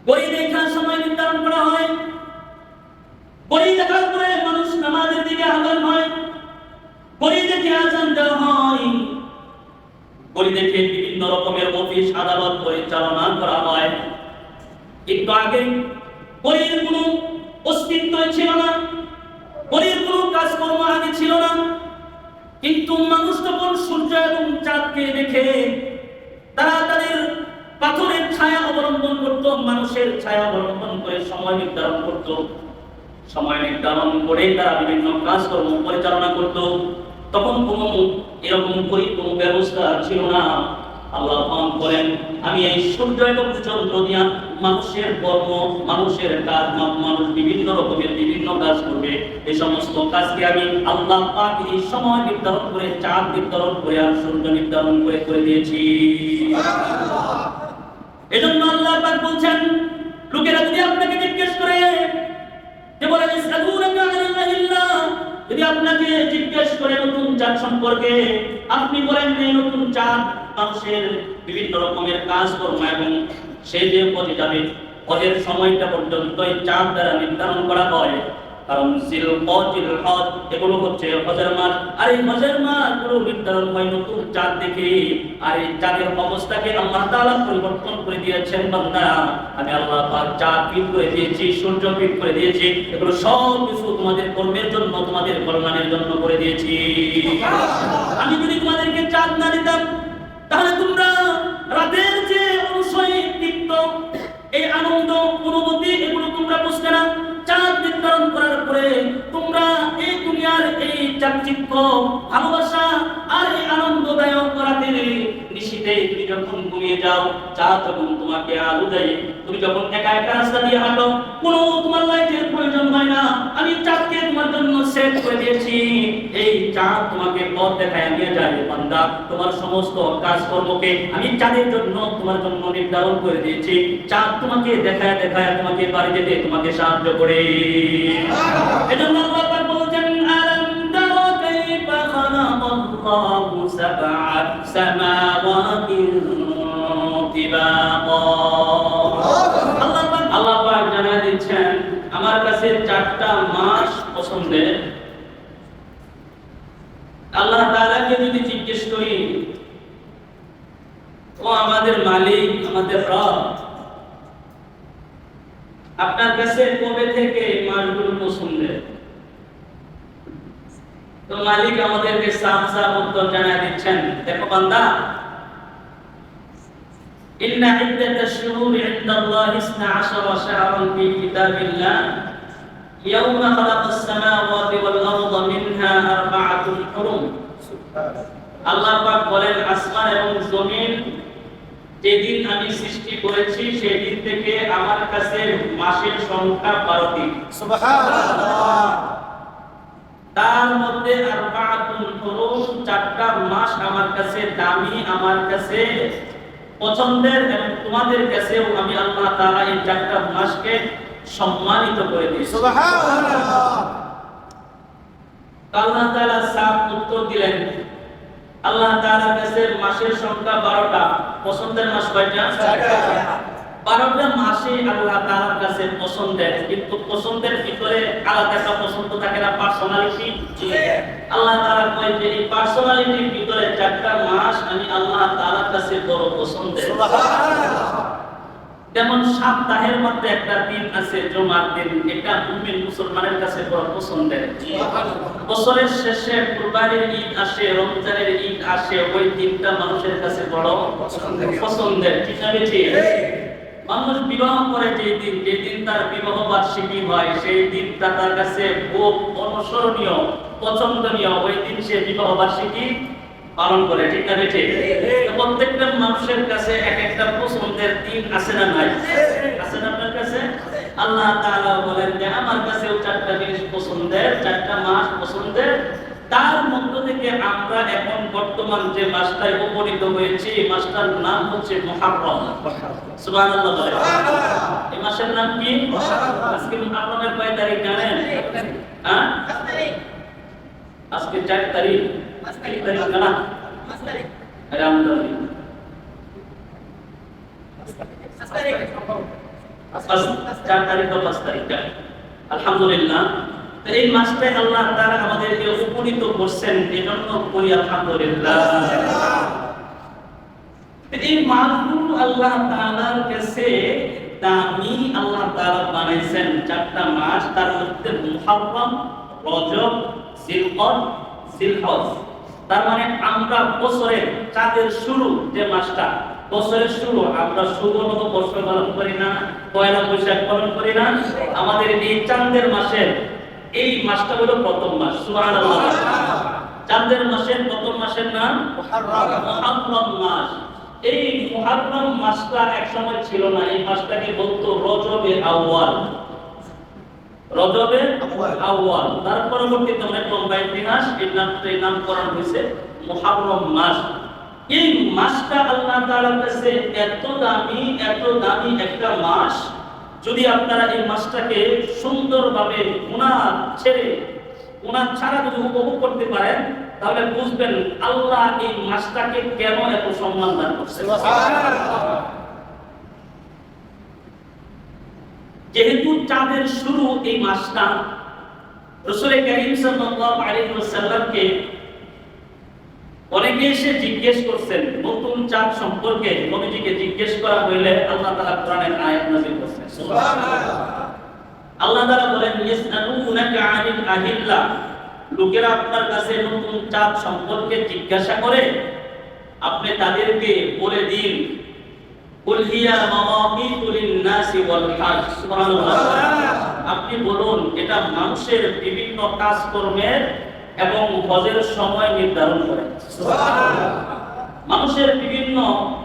ঘড়ি দেখার সময় নির্ধারণ করা হয়, ঘড়ি দেখার পরে মানুষ নামাজের দিকে আহ্বান হয়, ঘড়ি দেখে আজান দেওয়া হয়, ঘড়ি দেখে বিভিন্ন রকমের অফিস আদালত পরিচালনা করা হয়। একটু আগে ঘড়ির কোনো অস্তিত্ব ছিল না, ঘড়ির কোনো কাজকর্ম আগে ছিল না, কিন্তু মানুষ তখন সূর্য এবং চাঁদকে দেখে তারা তাদের পাথরের ছায়া অবলম্বন করত, মানুষের ছায়া অবলম্বন করে সময় নির্ধারণ করত, সময় নির্ধারণ করে তারা বিভিন্ন কাজকর্ম পরিচালনা করত। তখন কোনো এরকম কোনো ব্যবস্থা ছিল না। আল্লাহ বলেন, আমি এই সূর্য এবং চন্দ্র দিয়া মানুষের কর্ম, মানুষের কাজ, মানুষ বিভিন্ন রকমের বিভিন্ন কাজ করবে, এই সমস্ত কাজকে আমি আল্লাহ পাক এই সময় নির্ধারণ করে, চাঁদ নির্ধারণ করে আর সূর্য নির্ধারণ করে দিয়েছি। এজন্য আল্লাহ পাক বলছেন, লোকেরা যদি আপনাকে জিজ্ঞেস করে যে বলেন ইসআলুনাকা আনিল্লাহিল্লাহ, যদি আপনাকে জিজ্ঞেস করে নতুন চাঁদ সম্পর্কে, আপনি বলেন এই নতুন চাঁদ মানুষের বিভিন্ন রকমের কাজকর্ম এবং সে যে পথে যাবে হজের সময়টা পর্যন্ত এই চাঁদ দ্বারা নির্ধারণ করা হয়। কারণ হজ এগুলো হচ্ছে হজের মাস, আর এই হজের মাসগুলো নির্ধারণ হয় নতুন চাঁদ দেখে। আর এই চাঁদের অবস্থাকে আল্লাহ তাআলা পরিবর্তন করে দিয়েছেন। বান্দা, আমি আল্লাহ পাক চাঁদ ফিট করে দিয়েছি, সূর্য ফিট করে দিয়েছি, এগুলো সব কিছু তোমাদের কর্মের জন্য, তোমাদের কল্যাণের জন্য করে দিয়েছি। আমি যদি তোমাদেরকে চাঁদ না দিতাম, তাহলে তোমরা রাতের যে অনুসয় তৃপ্ত, এই আনন্দ অনুভূতি, এগুলো তোমরা বুঝতে না। চাঁদ নির্ধারণ করার পরে তোমরা এই দুনিয়ার এই চাকচিক্য, ভালোবাসা আর এই আনন্দদায়ক রাতের নিশীথে তুমি যখন ঘুমিয়ে যাও, চাঁদ যখন তোমাকে আলো দেয়, তুমি যখন একা একা রাস্তা দিয়ে হাঁটো, কোনো তোমার লাইটের প্রয়োজন হয় না। আমি চাঁদকে তোমার জন্য সেট করে দিয়েছি। এই চাঁদ তোমাকে পথ দেখায় নিয়ে যায়। বান্দা, তোমার সমস্ত কাজকর্মকে আমি চাঁদের জন্য, তোমার জন্য নির্ধারণ করে দিয়েছি। চাঁদ তোমাকে দেখায় দেখায় তোমাকে বাড়ি যেতে তোমাকে সাহায্য করে। এজন্য আল্লাহ পাক বলেন, আলাম তারা কাইফা খালাকাল্লাহু সাবআ সামাওয়াতিন তিবাকা। আল্লাহ পাক জানায় দিচ্ছেন, আমার কাছে 4টা মাস পছন্দের। আল্লাহ তাআলাকে যদি জিজ্ঞেস করি, ও আমাদের মালিক, আমাদের রব, আপনার কাছে কবে থেকে মাসগুলো পছন্দের? তো মালিক আমাদেরকে সাফ সাফ উত্তর জানায় দিচ্ছেন, দেখো বান্দা, ইন্না ইদ্দাতাশ শুহুরি ইনদাল্লাহি 12 শাহরান ফি কিতাবিল্লাহ ইয়াওমা খালাকাস সামাওয়াতি ওয়াল আরদা মিনহা আরবাআতুন হুরুম। আল্লাহ পাক বলেন, আসমান এবং জমিন যেদিন আমি সৃষ্টি করেছি সেদিন থেকে আমার কাছে মাসের সংখ্যা 12টি। সুবহানাল্লাহ। তার মধ্যে আরবাআতুন হুরুম, 4টা মাস আমার কাছে দামি, আমার কাছে পছন্দের, এবং তোমাদের কাছেও আমি আল্লাহ তাআলা এই 4টা মাসকে সম্মানিত করে দিয়েছি। সুবহানাল্লাহ। আল্লাহ তাআলা সাফ উত্তর দিলেন, আল্লাহ তাআলার কাছে মাসের সংখ্যা 12টা, পছন্দের মাস কয়টা? 4টা। 12টা মাসে আল্লাহ তাআলার কাছে পছন্দের, কিন্তু পছন্দের ভিতরে আলাদা একটা পছন্দ থাকে না, পার্সোনালিটি। আল্লাহ তাআলা কয় যে এই পার্সোনালিটির ভিতরে 4টা মাস আমি আল্লাহ তাআলার কাছে বড় পছন্দের। সুবহানাল্লাহ। যেমন সপ্তাহের মধ্যে একটা দিন আছে জুমার দিন, এটা মুমিন মুসলমানের কাছে বড় পছন্দের। বছরের শেষে কুরবানির ঈদ আসে, রমজানের ঈদ আসে, ওই দিনটা মানুষের কাছে বড় পছন্দের। ঠিক না ঠিক? মানুষ বিবাহ করে যেদিন তার বিবাহ বার্ষিকী হয়, সেই দিনটা তার কাছে খুব অনুসরণীয়, পছন্দনীয়। ওই দিন সে বিবাহ বার্ষিকী পালন করে। ঠিক না ঠিক? প্রত্যেকটা মানুষের কাছে এক একটা পছন্দের দিন আছে না নাই? আছে না আপনার কাছে? আল্লাহ তাআলা বলেন যে আমার কাছেও 4টা জিনিস পছন্দের, 4টা মাস পছন্দের। তার মধ্য থেকে আমরা এখন বর্তমান যে মাসটায় উপনীত হয়েছি, এই মাসটার নাম হচ্ছে মুহররম। সুবহানাল্লাহ বলেন। এই মাসের নাম কি? আজকে মুহররমের কয় তারিখ জানেন? হ্যাঁ, আজকে 4 তারিখ। 5 তারিখ না? 5 তারিখ। 4 তারিখ বা 5 তারিখ, আলহামদুলিল্লাহ। তো এই মাসটাই আল্লাহ তাআলা আমাদেরকে উপনীত করছেন, এজন্য বলি আলহামদুলিল্লাহ। এই মাসগুলো আল্লাহ তাআলার কাছে দামি, আল্লাহ তাআলা বানাইছেন 4টা মাস। তার মধ্যে মুহররম, রজব, জিলকদ, জিলহজ। তার মানে আমরা বছরের চাঁদের শুরু যে মাসটা, বছরের শুরু, আমরা শুধুমাত্র বর্ষ পালন করি না, পয়লা বৈশাখ পালন করি না, আমাদের এই চাঁদের মাসের এই মাসটা হলো প্রথম মাস। সুবহানাল্লাহ। চাঁদের মাসের প্রথম মাসের নাম মুহররম মাস। এই মুহররম মাসটা এক সময় ছিল না, এই মাসটাকে বলতো রজবে আউয়াল। রজবে আউয়াল, তার পরবর্তীতে অনেক লম্বা ইতিহাস, এই নামকরণ হয়েছে মুহররম মাস। এই মাসটা আল্লাহ তাআলার কাছে এত দামি, এত দামি একটা মাস। যদি আপনারা এই মাসটাকে সুন্দরভাবে গুনাহ ছাড়া যদি উপভোগ করতে পারেন, তাহলে বুঝবেন আল্লাহ এই মাসটাকে কেন এত সম্মান দান করছেন। যেহেতু চাঁদের শুরু এই মাসটা, রাসূল কারীম সাল্লাল্লাহু আলাইহি ওয়াসাল্লামকে অনেকে এসে জিজ্ঞেস করছেন নতুন চাঁদ সম্পর্কে। নবীজিকে জিজ্ঞেস করা হইলে আল্লাহ তাআলা কোরআনের আয়াত নাযিল করছেন। সুবহানাল্লাহ। আল্লাহ তাআলা বলেন, ইয়াসআলুনাকা আনিল আহিল্লা, লোকেরা আপনার কাছে নতুন চাঁদ সম্পর্কে জিজ্ঞাসা করে, আপনি তাদেরকে বলে দিন, কুল হিয়া মাওয়াকিতু লিন-নাসি ওয়াল হজ। সুবহানাল্লাহ। আপনি বলুন এটা মানুষের বিভিন্ন কাজকর্মের এবং হজের সময় নির্ধারণ করে। সুবহানাল্লাহ। মানুষের বিভিন্ন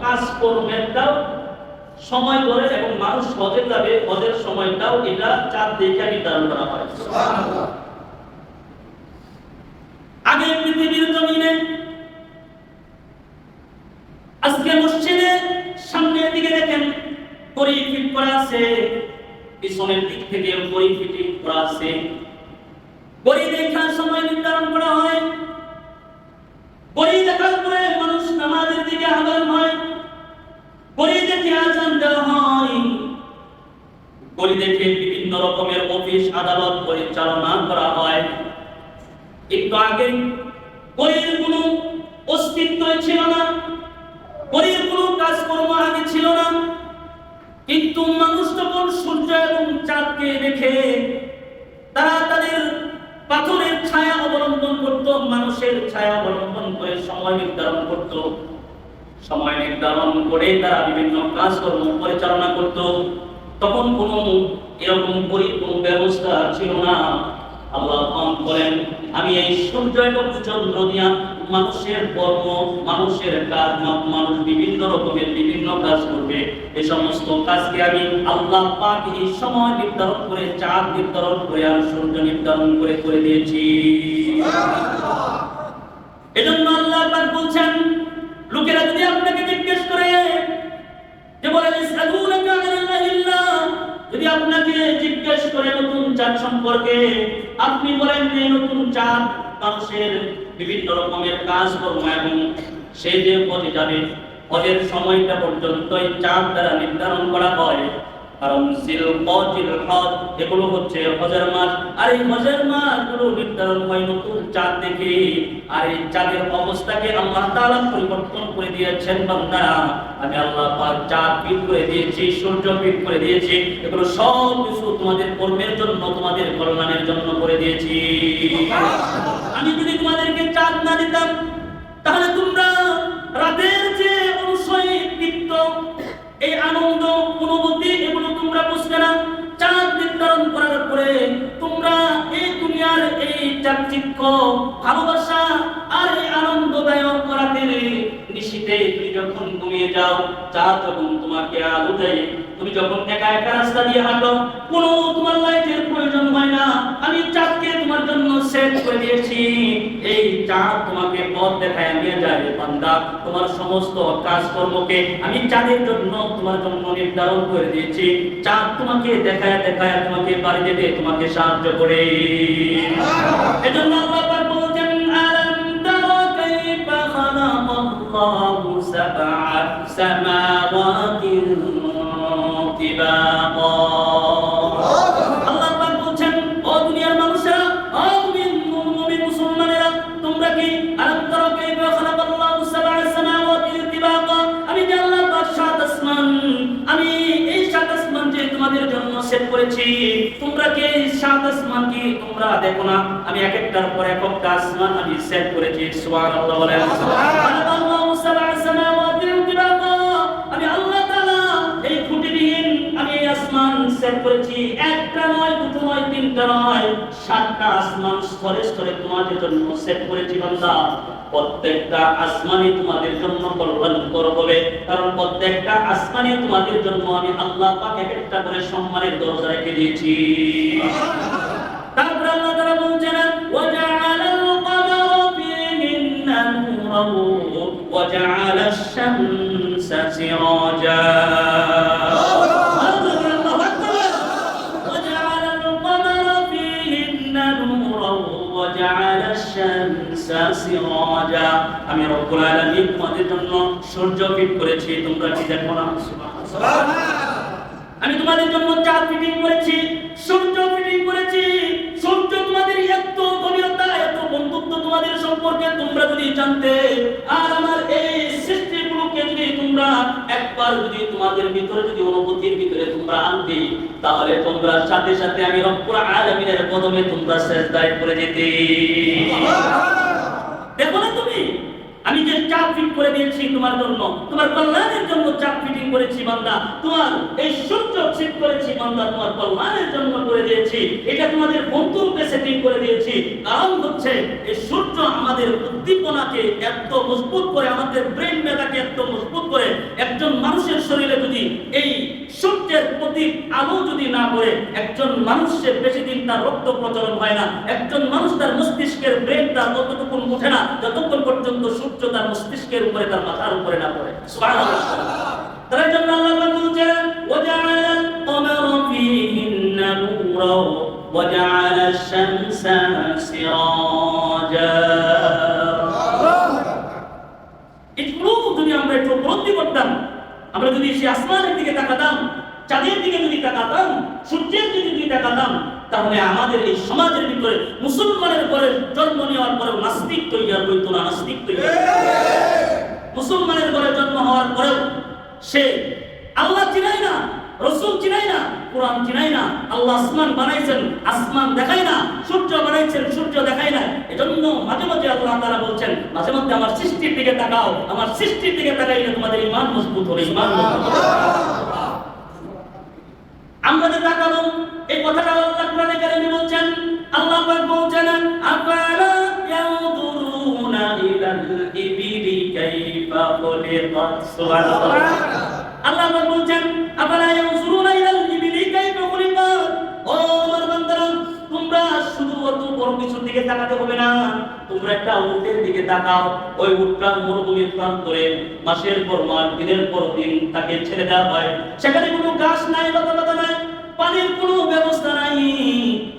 কাজকর্মেরটাও সময় করে এবং মানুষ হজে যাবে, হজের সময়টাও এটা চাঁদ দেখে নির্ধারণ করা হয়। সুবহানাল্লাহ। আগে পৃথিবীর জমিনে, আজকে মসজিদে সামনের দিকে দেখেন কড়ি ফিট করা আছে, পিছনের দিক থেকে কড়ি ফিটিং করা আছে। কড়ি দেখার সময় নির্ধারণ করা হয়, কড়ি দেখার পরে মানুষ নামাজের দিকে আহ্বান হয়, কড়ি দেখে আযান দেওয়া হয়, কড়ি দেখে বিভিন্ন রকমের অফিস আদালত পরিচালনা করা হয়। একটু আগে কড়ির কোনো অস্তিত্ব ছিল না, কড়ির কোনো কাজকর্ম আগে ছিল না। কিন্তু মানুষ যখন সূর্য এবং চাঁদকে দেখে তারা তাদের পাথরের ছায়া অবলম্বন করত, মানুষের ছায়া অবলম্বন করে সময় নির্ধারণ করত। সময় নির্ধারণ করে তারা বিভিন্ন কাজকর্ম পরিচালনা করত। তখন কোনো এরকম কোনো ব্যবস্থা ছিল না। আল্লাহ বলেন, আমি এই সূর্য এবং চন্দ্র দিয়া মানুষের কর্ম, মানুষের কাজ, মানুষ বিভিন্ন রকমের বিভিন্ন কাজ করবে, এই সমস্ত কাজকে আমি আল্লাহ পাক এই সময় নির্ধারণ করে, চাঁদ নির্ধারণ করে আর সূর্য নির্ধারণ করে করে দিয়েছি। এজন্য আল্লাহ পাক বলছেন, লোকেরা যদি আপনাকে জিজ্ঞেস করে, যে বলেন ইসআলুনাকা আনিল্লাহিল্লাহ, যদি আপনাকে জিজ্ঞেস করে নতুন চাঁদ সম্পর্কে, আপনি বলেন যে নতুন চাঁদ মানুষের বিভিন্ন রকমের কাজকর্ম এবং সে যে হজে যাবে, হজের সময়টা পর্যন্ত এই চাঁদ দ্বারা নির্ধারণ করা হয়। কারণ জিলকদ, জিলহজ এগুলো হচ্ছে হজের মাস, আর এই হজের মাসগুলো নির্ধারণ হয় নতুন চাঁদ দেখে। আর এই চাঁদের অবস্থাকে আল্লাহ তাআলা পরিবর্তন করে দিয়েছেন। বান্দারা, আমি আল্লাহ পাক চাঁদ ফিট করে দিয়েছি, সূর্য ফিট করে দিয়েছি, এগুলো সব কিছু তোমাদের কর্মের জন্য, তোমাদের কল্যাণের জন্য করে দিয়েছি। আমি যদি তোমাদেরকে চাঁদ না দিতাম, তাহলে তোমরা রাতের যে অনুসয় তৃপ্ত, এই আনন্দ অনুভূতি এগুলো তোমরা বুঝবে না। চাঁদ নির্ধারণ করার পরে তোমরা এই দুনিয়ার এই চাকচিক্য, ভালোবাসা আর এই আনন্দদায়ক রাতের নিশীথে তুমি যখন ঘুমিয়ে যাও, চাঁদ যখন তোমাকে আলো দেয়, তুমি যখন একা একা রাস্তা দিয়ে হাঁটো, কোনো তোমার লাইটের প্রয়োজন হয় না। আমি চাঁদকে তোমার জন্য সেট করে দিয়েছি। এই চাঁদ তোমাকে পথ দেখায় নিয়ে যায়। বান্দা, তোমার সমস্ত কাজকর্মকে আমি চাঁদের জন্য তোমার জন্য নির্ধারণ করে দিয়েছি। চাঁদ তোমাকে দেখায় দেখায় তোমাকে বাড়ি যেতে তোমাকে সাহায্য করে। এজন্য আল্লাহ পাক বলেন, আলাম তারা কাইফা খালাকাল্লাহু সাবআ সামাওয়াতিন তিবাকা তোমাদের জন্য সেট করেছি। তোমরা কি সাত আসমান কি তোমরা দেখো না? আমি এক একটার পর এক একটা আসমান আমি সেট করেছি। সুবহানাল্লাহ বলেন। আল্লাহু সাবআ সামাওয়াতি তিবাকা, আমি আল্লাহ তাআলা এই খুঁটিবিহীন আমি এই আসমান সেট করেছি। একটা নয়, দুটো নয়, তিনটা নয়, সাতটা আসমান স্তরে স্তরে তোমাদের জন্য সেট করেছি বান্দা। প্রত্যেকটা আসমানই তোমাদের জন্য কল্যাণকর হবে, কারণ প্রত্যেকটা আসমানই তোমাদের জন্য আমি আল্লাহ পাক এক একটা করে সম্মানের দরজা রেখে দিয়েছি। তারপর আল্লাহ তাআলা বলছেন ওয়াজআলাল কমারা ফীহিন্না নূরান ওয়াজআলাশ শামসা সিরাজা। আমি রব্বুল আলামিন তোমাদের জন্য সূর্য ফিট করেছি, তোমরা কি দেখো না? আমি তোমাদের জন্য চাঁদ ফিটিং করেছি, সূর্য ফিটিং করেছি। সূর্য তোমাদের এত গভীরতা, এত বন্ধুত্ব তোমাদের সম্পর্কে তোমরা যদি জানতে, আর আমার এই সৃষ্টিগুলোকে যদি তোমরা একবার যদি তোমাদের ভিতরে যদি অনুভূতির ভিতরে তোমরা আনতে, তাহলে তোমরা সাথে সাথে আমি রব্বুল আলামিনের কদমে তোমরা সিজদায় পড়ে যেতে। দেখো না তুমি, আমি যে চাপ ফিট করে দিয়েছি তোমার জন্য, তোমার কল্যাণের জন্য চাপ ফিটিং করেছি বান্দা। তোমার এই সূর্য সেট করেছি বান্দা, তোমার কল্যাণের জন্য করে দিয়েছি। এটা তোমাদের বন্ধুরূপে সেটিং করে দিয়েছি। কারণ হচ্ছে এই সূর্য আমাদের উদ্দীপনাকে এত মজবুত করে, আমাদের ব্রেন মেটাকে এত মজবুত করে। একজন মানুষের শরীরে যদি এই সূর্যের প্রতীক আলো যদি না পড়ে, একজন মানুষের বেশি দিন তার রক্ত প্রচলন হয় না। একজন মানুষ তার মস্তিষ্কের ব্রেনটা ততটুকুন ওঠে না যতক্ষণ পর্যন্ত সূর্য তার মস্তিষ্কের উপরে, তার মাথার উপরে না পড়ে। সুবহানাল্লাহ। তার জন্য আল্লাহ বলেছেন ওয়াজআলাল কমারা ফীহিন্না নূরান ওয়াজআলাশ শামসা সিরাজা। এগুলো যদি আমরা একটু উপলব্ধি করতাম, আমরা যদি সেই আসমানের দিকে তাকাতাম, চাঁদের দিকে যদি তাকাতাম, সূর্যের দিকে যদি তাকাতাম, তাহলে আমাদের এই সমাজের ভিতরে মুসলমানের ঘরে জন্ম নেওয়ার পরেও নাস্তিক তৈরি হইতো না, নাস্তিক তৈরি। মুসলমানের ঘরে জন্ম হওয়ার পরেও সে আল্লাহ চিনাই না, রাসূল চিনাই না, কোরআন চিনাই না। আল্লাহ আসমান বানাইছেন, আসমান দেখায় না। সূর্য বানাইছেন, সূর্য দেখায় না। এজন্য মাঝে মাঝে আল্লাহ তাআলা বলছেন, মাঝে মাঝে আমার সৃষ্টির দিকে তাকাও, আমার সৃষ্টির দিকে তাকাইলে তোমাদের ঈমান মজবুত হবে, ঈমান মজবুত হবে। আমরা যে তাকাবো, এই কথাটা আল্লাহ কোরআনে কারিমে বলছেন। আল্লাহ পাক বলছেন আফালা ইয়ানজুরুনা ইলাল ইবিলি কাইফা খুলিকাত। সুবহানাল্লাহ। আল্লাহ পাক বলছেন আফালা ইয়ানজুরুনা ইলাল ইবিলি কাইফা খুলিকাত। ও আমার বান্দারা, তোমরা শুধু অত বড় কিছুর দিকে তাকাতে হবে না, তোমরা একটা উটের দিকে তাকাও। ওই উটটা মরুভূমির প্রান্তরে মাসের পর মাস, দিনের পর দিন তাকে ছেড়ে দেওয়া হয়। সেখানে কোনো ঘাস নাই, লতাপাতা নাই, পানির কোনো ব্যবস্থা নাই।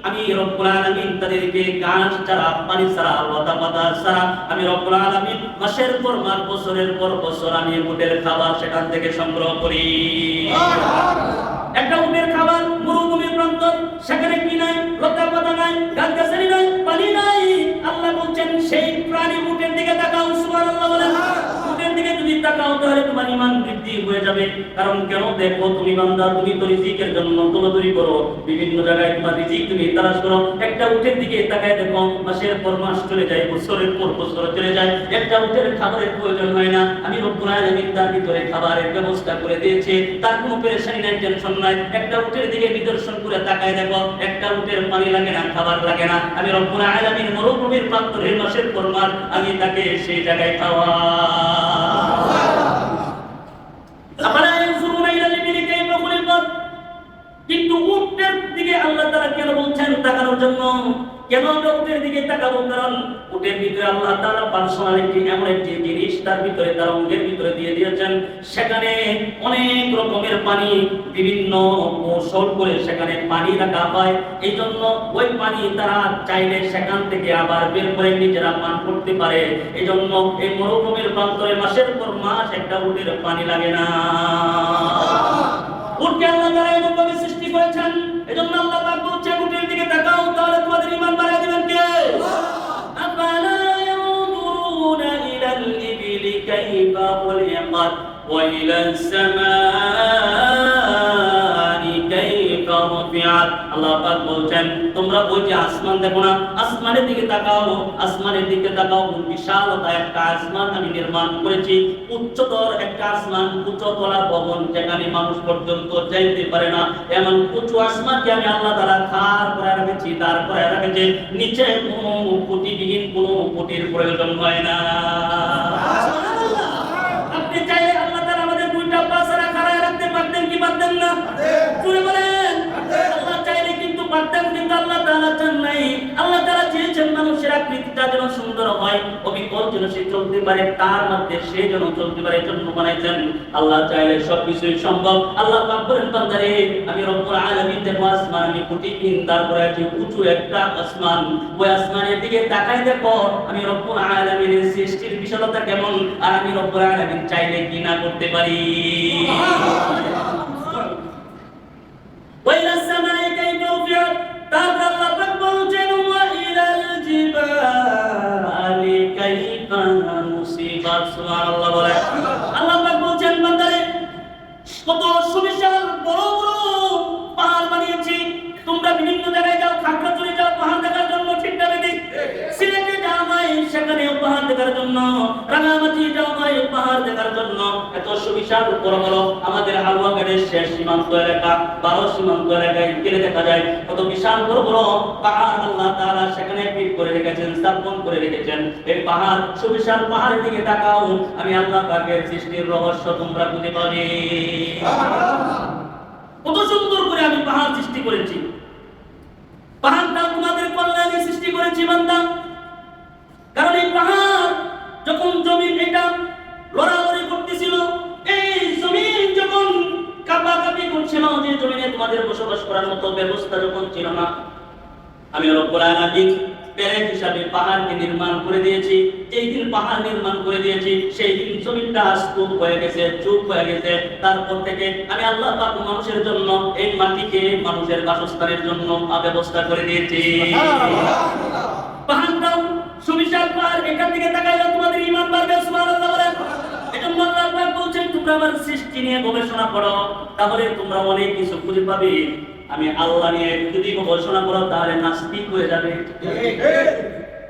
আমি রব্বুল আলামিন তাদেরকে ঘাস ছাড়া, পানি ছাড়া, লতাপাতা ছাড়া আমি রব্বুল আলামিন মাসের পর মাস, বছরের পর বছর আমি উটের খাবার সেখান থেকে সংগ্রহ করি। একটা উটের খাবার মরুভূমির প্রান্তর, সেখানে কি নাই? লতাপাতা নাই, গাছগাছালি নাই, পানি নাই। আল্লাহ বলছেন সেই প্রাণী উটের দিকে তাকাও। সুবহানাল্লাহ বলেন। উটের দিকে যদি তাকাও তাহলে তোমার ঈমান বৃদ্ধি হয়ে যাবে। কারণ কেন? দেখো তুমি বান্দা, তুমি তো রিজিকের জন্য দৌড়াদৌড়ি করো, বিভিন্ন জায়গায় তোমার রিজিক তুমি তালাশ করো। একটা উটের দিকে তাকায় দেখো, মাসের পর মাস চলে যায়, বছরের পর বছর চলে যায়, একটা উটের খাবারের প্রয়োজন হয় না। আমি রব্বুল আলামিন তার ভিতরে খাবারের ব্যবস্থা করে দিয়েছি, তার কোনো পেরেশানি নাই, টেনশন নাই। একটা উটের দিকে নিদর্শন করে তাকায় দেখো, একটা উটের পানি লাগে না, খাবার লাগে না। আমি রব্বুল আলামিন মরুভূমির প্রান্তরে মাসের পর মাস আমি তাকে সেই জায়গায় খাওয়া। কিন্তু উটের দিকে আল্লাহ তাআলা কেন বলছেন তাকানোর জন্য? কেন আমরা উটের দিকে তাকাবো? কারণ উটের ভিতরে আল্লাহ তাআলা পার্সোনালিটি এমন একটি জিনিস তার ভিতরে, তার অঙ্গের ভিতরে দিয়ে দিয়েছেন। সেখানে অনেক রকমের পানি, বিভিন্ন কৌশল করে সেখানে পানি রাখা হয়। এই জন্য ওই পানি তারা চাইলে সেখান থেকে আবার বের করে নিজেরা পান করতে পারে। এই জন্য এই মরুভূমির প্রান্তরে মাসের পর মাস একটা উটের পানি লাগে না। উটকে আল্লাহ তাআলা এমনভাবে সৃষ্টি করেছেন। এজন্য আল্লাহ পাক বলছেন উটের দিকে তাকাও, তাহলে তোমাদের ঈমান বাড়িয়ে দিবেন কে? আফালা ইয়ানজুরুনা ইলাল ইবিলি কাইফা খুলিকাত ওয়া ইলাস সামাই কাইফা রুফিআত। আল্লাহ পাক বলছেন তোমরা ওই যে আসমান দেখো না, আসমানের দিকে তাকাও, আসমানের দিকে তাকাও, বিশালতা একটা আসমান আমি নির্মাণ করেছি, উচ্চতর একটা আসমান, উচ্চতলা ভবন যেখানে মানুষ পর্যন্ত যাইতে পারে না, এমন উঁচু আসমানকে আমি আল্লাহ তাআলা খাড় করে রেখেছি, তারপরে রেখেছি নিচে কোনো খুঁটিবিহীন কোনো খুঁটির প্রয়োজন হয় না। আপনি চাইলে আল্লাহ তাআলা আমাদের দুইটা পাশারা খাড়ায় রাখতে পারতেন কি পারতেন না? জোরে বলেন। আল্লাহ চাইলে কিন্তু পারতেন, কিন্তু আল্লাহ তাআলা চান নাই। আল্লাহ তাআলা চেয়েছেন মানুষের আকৃতিটা যেন সুন্দর হয়, অবিকল যেন সে চলতে পারে, তার মধ্যে সে যেন চলতে পারে, জন্য বানাইছেন। আল্লাহ চাইলে সবকিছুই সম্ভব। আল্লাহ পাক বলেন বান্দারে আমি রব্বুল আলামিন দেখো আসমান আমি খুঁটিহীন, তারপরে আছে উঁচু একটা আসমান, ওই আসমানের দিকে তাকাই দেখো আমি রব্বুল আলামিনের সৃষ্টির বিশালতা কেমন, আর আমি রব্বুল আলামিন চাইলে কি না করতে পারি। ওয়াইলাস সামাই কাইফা রুফিআত। তারপর আল্লাহ পাক বলছেন ওয়া ইলাল জিবালি কাইফা নুসিবাত। সুবহানাল্লাহ বলে। আল্লাহ পাক বলছেন বান্দারে কত সুবিশাল বড় বড় পাহাড় বানিয়েছি, তোমরা বিভিন্ন জায়গায় যাও, খাগড়াছড়ি যাও পাহাড় দেখার জন্য, ঠিক না বেদি? সিলেটে যাও ভাই সেখানে পাহাড় দেখার জন্য, রাঙামাটি যাও ভাই পাহাড় দেখার জন্য। এত সুবিশাল বড় বড় আমাদের হালুয়াঘাটের শেষ সীমান্ত এলাকা, 12 সীমান্ত এলাকায় গেলে দেখা যায় কত বিশাল বড় বড় পাহাড় আল্লাহ তাআলা সেখানে ফিট করে রেখেছেন, স্থাপন করে রেখেছেন। এই পাহাড় সুবিশাল পাহাড়ের দিকে তাকাও, আমি আল্লাহ পাকের সৃষ্টির রহস্য তোমরা বুঝতে পারবে। কত সুন্দর করে আমি পাহাড় সৃষ্টি করেছি, পাহাড়টা তোমাদের কল্যাণে সৃষ্টি করেছি বান্দা। কারণ এই পাহাড় যখন জমিন এটা লড়ালড়ি করতেছিল, এই জমিন যখন কাঁপাকাঁপি করছিল, যে জমিনে তোমাদের বসবাস করার মতো ব্যবস্থা যখন ছিল না, আমি রব্বুল আলামিন প্যারেক হিসাবে পাহাড়কে নির্মাণ করে দিয়েছি। যেই দিন পাহাড় নির্মাণ করে দিয়েছি সেই দিন জমিনটা স্তূপ হয়ে গেছে, চুপ হয়ে গেছে। তারপর থেকে আমি আল্লাহ পাক মানুষের জন্য এই মাটিকে মানুষের বাসস্থানের জন্য ব্যবস্থা করে দিয়েছি। পাহাড়টাও সুবিশাল পাহাড়, এখান থেকে তাকাইলে তোমাদের ঈমান বাড়বে। সুবহানাল্লাহ বলেন। এজন্য আল্লাহ পাক বলছেন তোমরা আমার সৃষ্টি নিয়ে গবেষণা করো, তাহলে তোমরা অনেক কিছু খুঁজে পাবে। আমি আল্লাহ নিয়ে যদি গবেষণা করো তাহলে নাস্তিক হয়ে যাবে।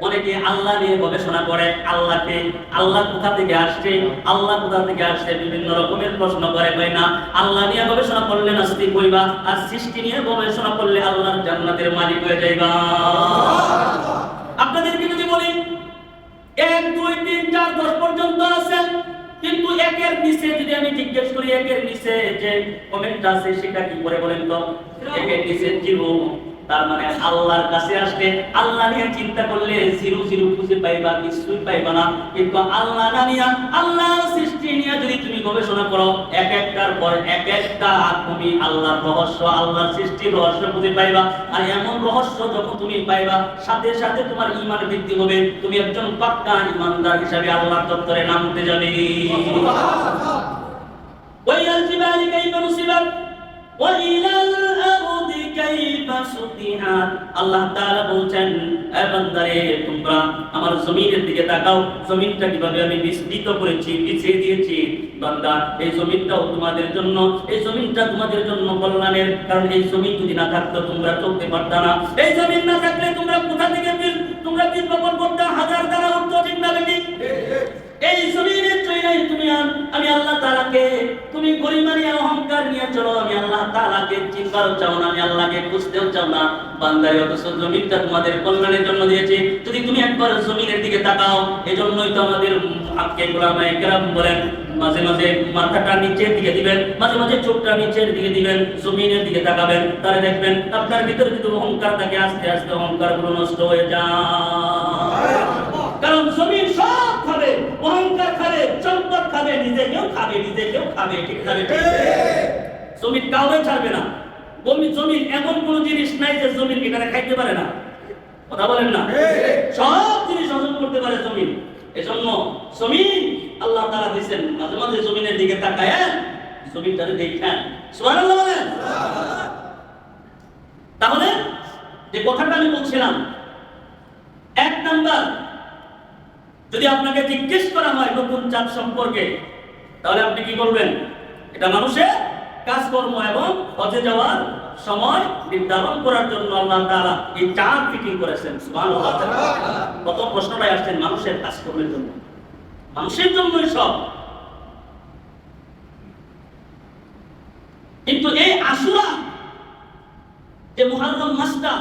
অনেকে আল্লাহ নিয়ে গবেষণা করে, আল্লাহকে, আল্লাহ কোথা থেকে আসছে, আল্লাহ কোথা থেকে আসছে, বিভিন্ন রকমের প্রশ্ন করে। ভাই না, আল্লাহ নিয়ে গবেষণা করলে নাস্তিক হইবা, আর সৃষ্টি নিয়ে গবেষণা করলে আল্লাহর জান্নাতের মালিক হয়ে যাইবা। আপনাদেরকে যদি বলি 1 2 3 4 10 পর্যন্ত আছে, কিন্তু একের নিচে যদি আমি জিজ্ঞেস করি একের নিচে যে কমেন্টটা আছে সেটা কি করে বলেন তো? একের নিচে 0, তার মানে আল্লাহর কাছে আসলে আল্লাহ নিয়ে চিন্তা করলে 0 0 খুঁজে পাইবা, কিছুই পাইবা না। কিন্তু আল্লাহ না নিয়ে, আল্লাহর সৃষ্টি নিয়ে যদি তুমি গবেষণা করো, এক একটার পর এক একটা তুমি আল্লাহর রহস্য, আল্লাহর সৃষ্টির রহস্য খুঁজে পাইবা। আর এমন রহস্য যখন তুমি পাইবা, সাথে সাথে তোমার ঈমান বৃদ্ধি হবে, তুমি একজন পাক্কা ঈমানদার হিসেবে আল্লাহর দপ্তরে নাম উঠে যাবে। ওয়াইলাল জিবালি কাইফা নুসিবাত ওয়া ইলাল আরদি কাইফা সুতিহাত। আল্লাহ তাআলা বলছেন এ বান্দারে তোমরা আমার জমিনের দিকে তাকাও, জমিনটা কিভাবে আমি বিস্তৃত করেছি, বিছিয়ে দিয়েছি। বান্দা এই জমিনটাও তোমাদের জন্য, এই জমিনটা তোমাদের জন্য কল্যাণের। কারণ এই জমিন যদি না থাকতো তোমরা চলতে পারতা না। এই জমিন না থাকলে তোমরা কোথা থেকে তোমরা বীজ বপন করতে, হাজার দ্বারা উঠতো, ঠিক না বেটি? এই জমিনের চৈরাই তুমি আমি আল্লাহ তাআলাকে তুমি গরিমা নিয়ে অহংকার নিয়ে চলো, আমি আল্লাহ তাআলাকে চিনতেও চাও না, আমি আল্লাহকে বুঝতেও চাও না। বান্দারে অথচ জমিনটা তোমাদের কল্যাণের জন্য দিয়েছি, যদি তুমি একবার জমিনের দিকে তাকাও। এজন্যই তো আমাদের হাক্কে উলামায়ে কেরাম বলেন মাঝে মাঝে মাথাটা নিচের দিকে দিবেন, মাঝে মাঝে চোখটা নিচের দিকে দিবেন, জমিনের দিকে তাকাবেন, তাহলে দেখবেন আপনার ভিতরে যদি অহংকার থাকে আস্তে আস্তে অহংকারগুলো নষ্ট হয়ে যায়। কারণ জমিন সব খাবে, অহংকার খাবে, সম্পদ খাবে, নিজেকেও খাবে, নিজেকেও খাবে, ঠিক না? জমিন কাউকে ছাড়বে না। জমিন এমন কোন জিনিস নাই যে জমিন এখানে খাইতে পারে না, কথা বলেন না? সব জিনিস হজম করতে পারে জমিন। এজন্য জমিন আল্লাহ তাআলা দিয়েছেন, মাঝে মাঝে জমিনের দিকে তাকায়, জমিনটারে দেখেন। সুবহানাল্লাহ বলেন। তাহলে যে কথাটা আমি বলছিলাম, 1 নাম্বার, যদি আপনাকে জিজ্ঞেস করা হয় নতুন চাঁদ সম্পর্কে, তাহলে আপনি কি করবেন? এটা মানুষের কাজকর্ম এবং হজে যাওয়ার সময় নির্ধারণ করার জন্য আল্লাহ তাআলা এই চাঁদ ফিটিং করেছেন। সুবহানাল্লাহ। প্রথম প্রশ্নটাই আসছেন মানুষের কাজকর্মের জন্য, মানুষের জন্যই সব। কিন্তু এই আশুরা যে মুহররম মাসটা,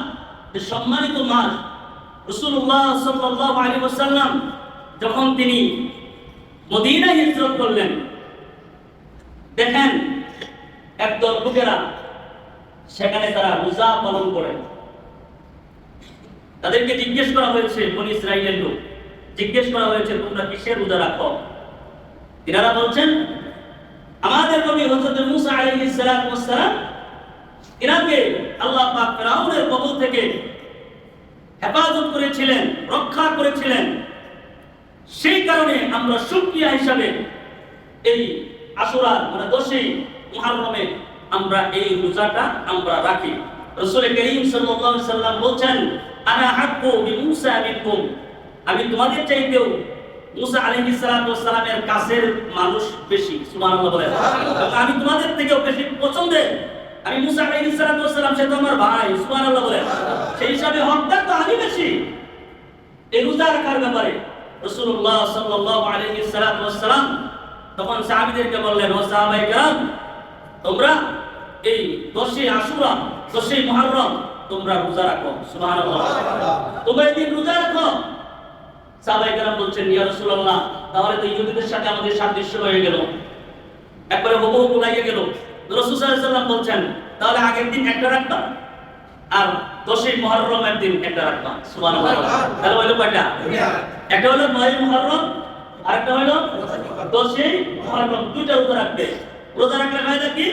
যে সম্মানিত মাস, রাসূলুল্লাহ সাল্লাল্লাহু আলাইহি ওয়াসাল্লাম যখন তিনি মদিনায় হিজরত করলেন, দেখেন একদল লোকেরা সেখানে তারা রোজা পালন করে। তাদেরকে জিজ্ঞেস করা হয়েছে, বনি ইসরাইলের লোক জিজ্ঞেস করা হয়েছে, তোমরা কিসের রোজা রাখো? তিনারা বলছেন, আমাদের নবী হযরত মুসা আলাইহিস সালাতু ওয়াস সালাম ইনাকে আল্লাহ পাক ফিরআউনের কবল থেকে হেফাজত করেছিলেন, রক্ষা করেছিলেন, সেই কারণে আমরা শুকরিয়া হিসাবে এই আশুরা মানে 10ই মুহররমে আমরা এই রোজাটা আমরা রাখি। রাসূল করিম সাল্লাল্লাহু আলাইহি সাল্লাম বলেন, আনা হাক্কু বিমুসা মিনকুম, আমি তোমাদের চাইতেও মুসা আলাইহিস সালাতু ওয়াস সালামের কাছের মানুষ বেশি। সুবহানাল্লাহ বলেন। আমি তোমাদের থেকেও বেশি পছন্দের, আমি মুসা আলাইহিস সালাতু ওয়াস সালাম সে তো আমার ভাই। সুবহানাল্লাহ বলেন। সেই হিসাবে হকদার তো আমি বেশি এই রোজা রাখার ব্যাপারে। রাসূলুল্লাহ সাল্লাল্লাহু আলাইহি সাল্লাতু ওয়াস সালাম তখন সাহাবীদেরকে বললেন, ও সাহাবায়ে কেরাম, তোমরা এই 10ই আশুরা 10ই মুহররম তোমরা রোজা রাখো। সুবহানাল্লাহ। তোমরা এই দিন রোজা রাখো। সাহাবায়ে কেরাম বলছেন, ইয়া রাসূলুল্লাহ, তাহলে তো ইহুদিদের সাথে আমাদের সাদৃশ্য হয়ে গেল, একবারে হুবহু লাগিয়ে গেল। রাসূল সাল্লাল্লাহু আলাইহি ওয়াসাল্লাম বলছেন, তাহলে আগের দিন একটা রাখবা আর 10ই মুহররমের দিন একটা রাখবা। সুবহানাল্লাহ। তাহলে হলো কয়টা? একটা হলো 9ই মুহররম, আরেকটা হলো 10ই মুহররম। দুইটা রোজা রাখবে। রোজা রাখলে ফায়দা কি?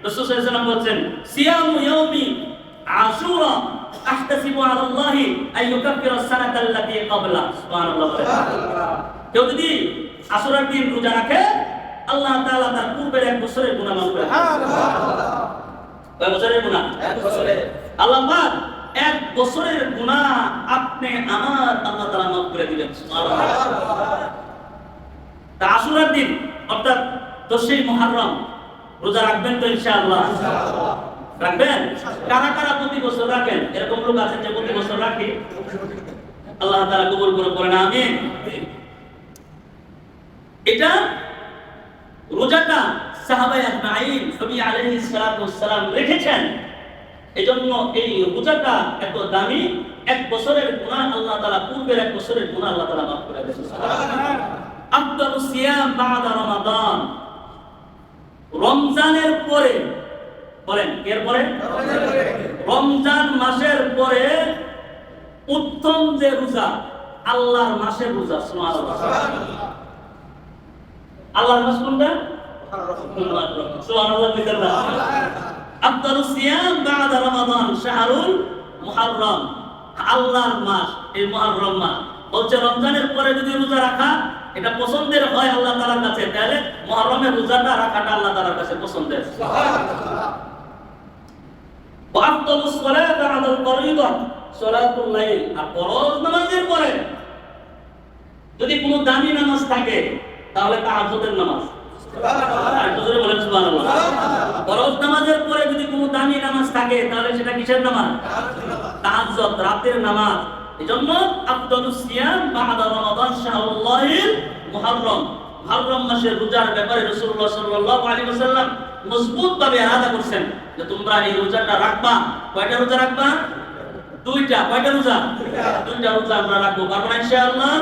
রাসূল সাল্লাল্লাহু আলাইহি ওয়াসাল্লাম বলেন, সিয়ামু ইয়াউমি আশুরা আহতাসিবু আলাল্লাহি আন ইউকাফিরা আস-সানাতা আল্লাতী ক্বাবলা। সুবহানাল্লাহ। কেউ যদি আশুরার দিন রোজা রাখে, আল্লাহ তাআলা তার পূর্বের 1 বছরের গুনাহ মাফ করে দেন। সুবহানাল্লাহ। কয় বছরের গুনাহ? 1 বছরের। আল্লাহ পাক 1 বছরের গুনাহ আপনি আমার আল্লাহ তাআলা মাফ করে দিবেন। সুবহানাল্লাহ। তা আশুরার দিন অর্থাৎ 10ই মুহররম রোজা রাখবেন তো ইনশাআল্লাহ? ইনশাআল্লাহ। রাখবেন? কারা কারা প্রতি বছর রাখেন? এরকম লোক আছে যে প্রতি বছর রাখে? আল্লাহ তাআলা কবুল করে পড়েন আমিন। এটা রোজাটা সাহাবায়ে আজমাইন নবী আলাইহিস সালাতু ওয়াস সালাম রেখেছেন। এজন্য এই রোজাটা এত দামি। 1 বছরের গুনাহ আল্লাহ তাআলা, পূর্বের 1 বছরের গুনাহ আল্লাহ তাআলা মাফ করে দেন। সুবহানাল্লাহ। আফদালুস সিয়াম বা'দা রমাদান, রমজানের পরে, বলেন এর পরে? রমজান মাসের পরে উত্তম যে রোজা আল্লাহর মাসের রোজা। সুবহানাল্লাহ। আল্লাহর মাস কোনটা? সুবহানাল্লাহ। বিসমিল্লাহ। আফদালুস সিয়াম বা'দা রমাদান শাহরুল মুহররম, আল্লাহর মাস এই মুহররম মাস। বলছে রমজানের পরে যদি রোজা রাখা এটা পছন্দের হয় আল্লাহ তাআলার কাছে, তাহলে মুহররমের রোজাটা রাখাটা আল্লাহ তাআলার কাছে পছন্দের। সুবহানাল্লাহ। ওয়া আফদালুস সালাত বা'দাল ফরিদা সালাতুল লাইল, আর ফরজ নামাজের পরে যদি কোনো দামি নামাজ থাকে তাহলে তাহাজ্জুদের নামাজ। সুবহানাল্লাহ। আর জোরে বলেন সুবহানাল্লাহ। ফরজ নামাজের পরে যদি কোনো দামি নামাজ থাকে তাহলে সেটা কিসের নামাজ? তাহাজ্জুদ, রাতের নামাজ। এজন্য আফদালুস সিয়াম বা'দা রমাদান শাহরুল্লাহিল মুহররম, মুহররম মাসের রোজার ব্যাপারে রাসূলুল্লাহ সাল্লাল্লাহু আলাইহি ওয়াসাল্লাম মজবুতভাবে আলাদা করছেন যে তোমরা এই রোজাটা রাখবা। কয়টা রোজা রাখবা? 2টা। কয়টা রোজা? 2টা রোজা আমরা রাখবো। পারবো না ইনশাআল্লাহ?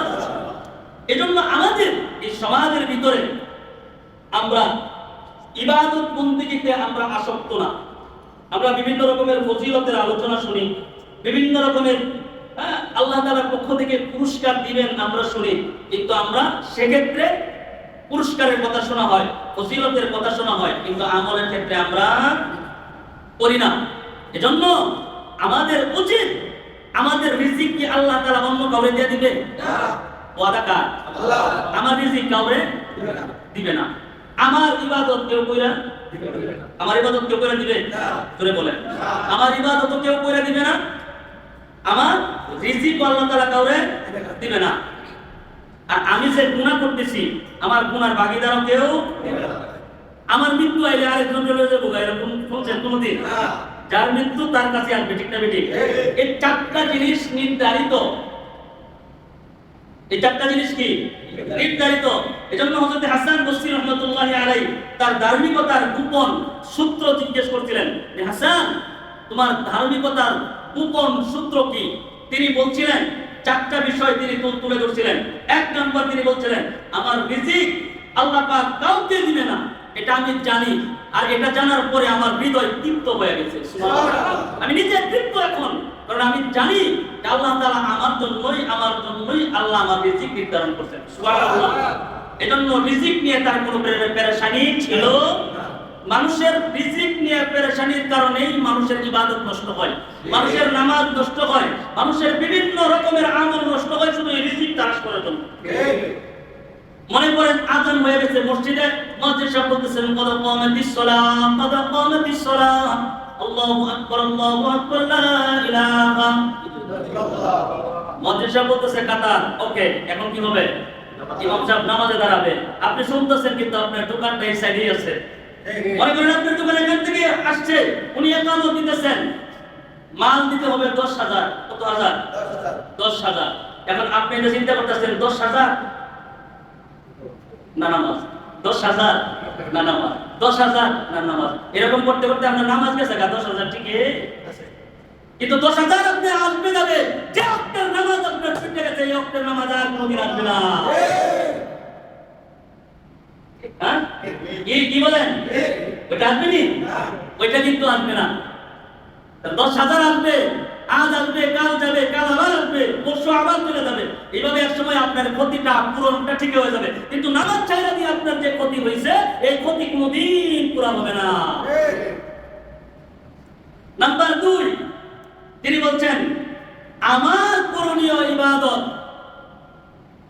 এজন্য আমাদের এই সমাজের ভিতরে আমরা ইবাদত বন্দেগীতে আমরা আসক্ত না। আমরা বিভিন্ন রকমের ফজিলতের আলোচনা শুনি, বিভিন্ন রকমের আল্লাহ তাআলার পক্ষ থেকে পুরস্কার দিবেন আমরা শুনি, কিন্তু আমরা সেক্ষেত্রে পুরস্কারের কথা শোনা হয়, ফজিলতের কথা শোনা হয়, কিন্তু আমলের ক্ষেত্রে আমরা করি না। এজন্য আমাদের উচিত আমাদের রিজিক কি আল্লাহ তাআলা অন্য কাউকে দিয়ে দিবে? না। ওয়াদা কার? আল্লাহ। আমার রিজিক কাউকে দিবে না। আমার ইবাদত কেউ কইরা দিবে না। আমার ইবাদত কেউ কইরা দিবে না? জোরে বলেন। আমার ইবাদত কেউ কইরা দিবে না। আমার রিজিক আল্লাহ তাআলা কাউকে দিবে না। আর আমি যে গুনাহ করতেছি আমার গুনার ভাগীদারও কেউ দিবে না। আমার মৃত্যু আইলে আরেকজন চলে যাবো, এরকম শুনছেন কোনদিন? যার মৃত্যু তার কাছে আসবে, ঠিক না বেঠিক? এই চারটা জিনিস নির্ধারিত। এই চারটা জিনিস কি নির্ধারিত? এজন্য হযরত হাসান বসরি রাহমাতুল্লাহি আলাইহি তার ধার্মিকতার গোপন সূত্র জিজ্ঞেস করছিলেন যে হাসান, তোমার ধার্মিকতার গোপন সূত্র কি? তিনি বলছিলেন চারটা বিষয় তিনি তুলে ধরছিলেন। এক নাম্বার তিনি বলছিলেন, আমার রিজিক আল্লাহ পাক কাউকে দিবে না, এটা আমি জানি, আর এটা জানার পরে আমার হৃদয় তৃপ্ত হয়ে গেছে। সুবহানাল্লাহ। আমি নিজে তৃপ্ত এখন, কারণ আমি জানি যে আল্লাহ তাআলা আমার জন্যই আল্লাহ আমার রিজিক নির্ধারণ করছেন। সুবহানাল্লাহ। এজন্য রিজিক নিয়ে তার কোনো পেরেশানি ছিল না। মানুষের রিজিক নিয়ে পেরেশানির কারণেই মানুষের ইবাদত নষ্ট হয়, মানুষের নামাজ নষ্ট হয়, মানুষের বিভিন্ন রকমের আমল নষ্ট হয় শুধু এই রিজিক তালাশ করার জন্য। মনে করেন আযান হয়ে গেছে মসজিদে, মুয়াজ্জিন সাহেব বলতেছেন কদ কামাতিস সালাহ, আল্লাহু আকবার লা ইলাহা ইল্লাল্লাহ। মুয়াজ্জিন সাহেব বলতেছে কাতার, ওকে, এখন কি হবে? ইমাম সাহেব নামাজে দাঁড়াবে, আপনি শুনতেছেন কিন্তু আপনার দোকানটা এই সাইডেই আছে। মনে করেন আপনার দোকান এখান থেকে আসছে, উনি একামত দিতেছেন, মাল দিতে হবে 10,000। কত হাজার? 10,000। এখন আপনি এটা চিন্তা করতেছেন 10,000 না নামাজ, 10,000 না নামাজ, 10,000 না নামাজ, এরকম করতে করতে আপনার নামাজ গেছে 10,000 ঠিকই আছে, কিন্তু 10,000 আপনি আসবে যাবে, যে আপনার নামাজ আপনার ছুটে গেছে এই আপনার নামাজ আর কোনোদিন আসবে না। হ্যাঁ, কি বলেন? ওইটা আসবে নি? ওইটা কিন্তু আসবে না। 10,000 আসবে, আজ আসবে, কাল যাবে, কাল আবার আসবে, পরশু আবার চলে যাবে। এইভাবে এক সময় আপনার ক্ষতিটা পূরণটা ঠিক হয়ে যাবে, কিন্তু নামাজ ছাইরা দিয়ে আপনার যে ক্ষতি হয়েছে এই ক্ষতি কোনোদিন পূরণ হবে না। নাম্বার 2, তিনি বলছেন আমার করণীয় ইবাদত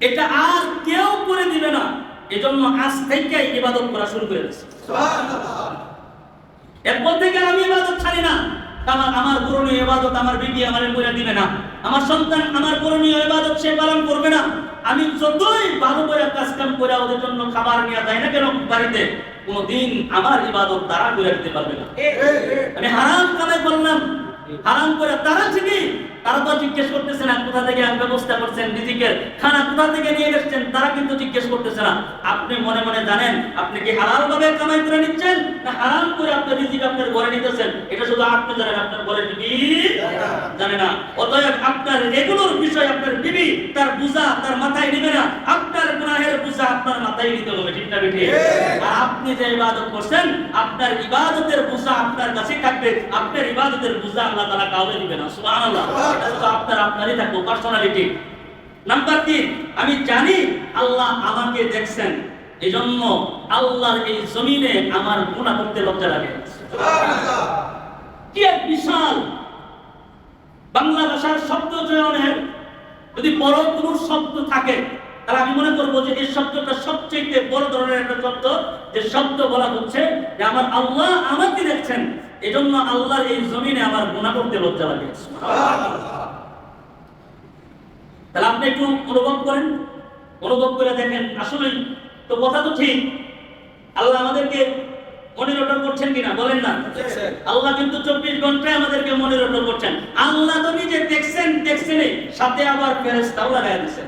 এটা আর কেউ করে দিবে না, এজন্য আজ থেকে ইবাদত করা শুরু করে দিয়েছি। সুবহানাল্লাহ। এরপর থেকে আমি ইবাদত ছাড়ি না। আমার করণীয় ইবাদত আমার বিবি আমারে করে দিবে না, আমার সন্তান আমার করণীয় ইবাদত সে পালন করবে না। আমি যতই ভালো করে কাজ কাম করে ওদের জন্য খাবার নিয়ে যাই না কেন বাড়িতে, কোনদিন আমার ইবাদত তারা করে দিতে পারবে না। আমি হারাম কামাই করলাম, হারাম করে তারা ঠিকই, তারা তো জিজ্ঞেস করতেছে না কোথা থেকে ব্যবস্থা করছেন রিজিকের, খানা কোথা থেকে নিয়ে গেছেন, তারা কিন্তু জিজ্ঞেস করতেছে না। আপনি মনে মনে জানেন আপনি কি হালাল ভাবে কামাই করে নিচ্ছেন না হারাম করে আপনার রিজিক আপনার ঘরে নিতেছেন, এটা শুধু আপনি জানেন, আপনার ঘরের বিবি জানে না। অতএব আপনার এগুলোর বিষয় আপনার বিবি তার বোঝা তার মাথায় নিবে না, আপনার গুনাহের বোঝা আপনার মাথায় নিতে হবে, ঠিক না বেঠিক? আর আপনি যে ইবাদত করছেন আপনার ইবাদতের বোঝা আপনার কাছে থাকবে, আপনার ইবাদতের বোঝা আল্লাহ তাআলা কাউকে দিবে না। সুবহানাল্লাহ। এটা শুধু আপনারই থাকবে, পার্সোনালিটি। নাম্বার 3, আমি জানি আল্লাহ আমাকে দেখছেন, এজন্য আল্লাহর এই জমিনে আমার গুনাহ করতে লজ্জা লাগে। সুবহানাল্লাহ। কি এক বিশাল বাংলা ভাষার শব্দ চয়নের যদি বড় কোনো শব্দ থাকে তাহলে আমি মনে করবো যে এই শব্দটা সবচেয়ে বড় ধরনের একটা শব্দ, যে শব্দ বলা হচ্ছে যে আমার আল্লাহ আমাকে দেখছেন, এজন্য আল্লাহর এই জমিনে আমার গুনাহ করতে লজ্জা লাগে। তাহলে আপনি একটু অনুভব করে দেখেন, আসলে তো কথা তো ঠিক, আল্লাহ আমাদেরকে মনিটর করছেন কিনা বলেন না? আল্লাহ কিন্তু 24 ঘন্টায় আমাদেরকে মনিটর করছেন। আল্লাহ তো নিজে দেখছেনই, সাথে আবার ফেরেশতাও লাগায় দিয়েছেন।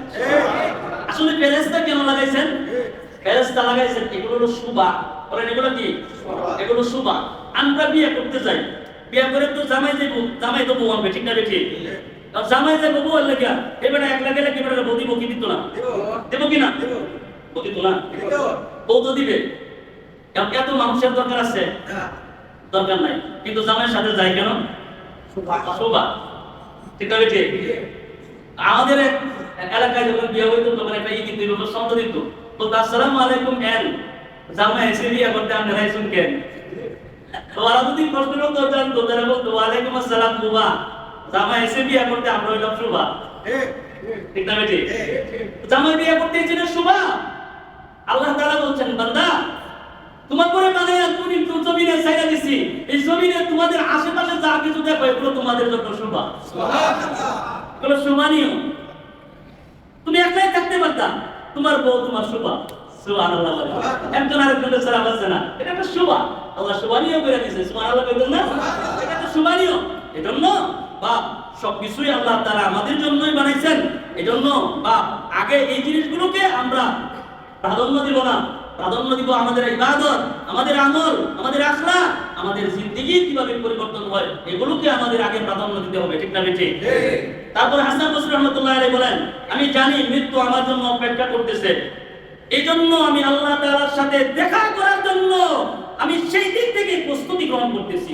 আসলে ফেরেশতা কেন লাগাইছেন? ফেরেশতা লাগাইছেন এগুলো হলো শুবা। বলেন এগুলো কি? এগুলো শুবা। আমরা বিয়ে করতে যাই, বিয়ে করে তো জামাই তো বউ আনবে, ঠিক না ঠিক? জামাই যে বউ আনলে কি এবারে একলা গেলে কি বলে বউ কি দিত না? দেব কি না? বউ দিত না, বউ তো দিবে। এত মানুষের দরকার আছে? দরকার নাই, কিন্তু জামাইয়ের সাথে যায় কেন? শুবা, ঠিক না ঠিক? আমাদের এলাকায় যখন বিয়ে হইতো তখন একটা ই কিন্তু সন্দেহ দিত, বলতো আসসালামু আলাইকুম এন, জামাই এসে বিয়ে করতে আমরা রাইছুন কেন? ওরা যদি প্রশ্নের উত্তর জানতো তারা বলতো ওয়ালাইকুম আসসালাম বুবা, জামাই এসে বিয়ে করতে আমরা হইলাম শুবা, ঠিক না ঠিক? জামাই বিয়ে করতে এসেছিল শুবা। আল্লাহ তাআলা বলছেন বান্দা তোমার পরে বানাইয়া তুমি জমিনে ছাইরা দিছি, এই জমিনে তোমাদের আশেপাশে যা কিছু দেখো এগুলো তোমাদের জন্য শুবা। সুবহানাল্লাহ। এগুলো শুভনীয়। তুমি একলাই থাকতে পারতা, তোমার বউ তোমার শুবা। সুবহানাল্লাহ বলে একজন আরেকজনের সালাম আছে না, এটা একটা শুভা, আল্লাহ শুভানিও করে দিয়েছে। সুবহানাল্লাহ কইতেন না, এটা একটা শুভানিও। এজন্য বাপ সবকিছুই আল্লাহ তাআলা আমাদের জন্যই বানাইছেন। এজন্য বাপ আগে এই জিনিসগুলোকে আমরা প্রাধান্য দিব না, প্রাধান্য দিব আমাদের ইবাদত, আমাদের আমল, আমাদের আখলাক, আমাদের জিন্দেগি কিভাবে পরিবর্তন হয় এগুলোকে আমাদের আগে প্রাধান্য দিতে হবে। ঠিক না বেঠিক? তারপর হাসান বসরি রাহমাতুল্লাহ আলাইহি বলেন, আমি জানি মৃত্যু আমার জন্য অপেক্ষা করতেছে, এই জন্য আমি আল্লাহ তাআলার সাথে দেখা করার জন্য আমি সেই দিক থেকে প্রস্তুতি গ্রহণ করতেছি।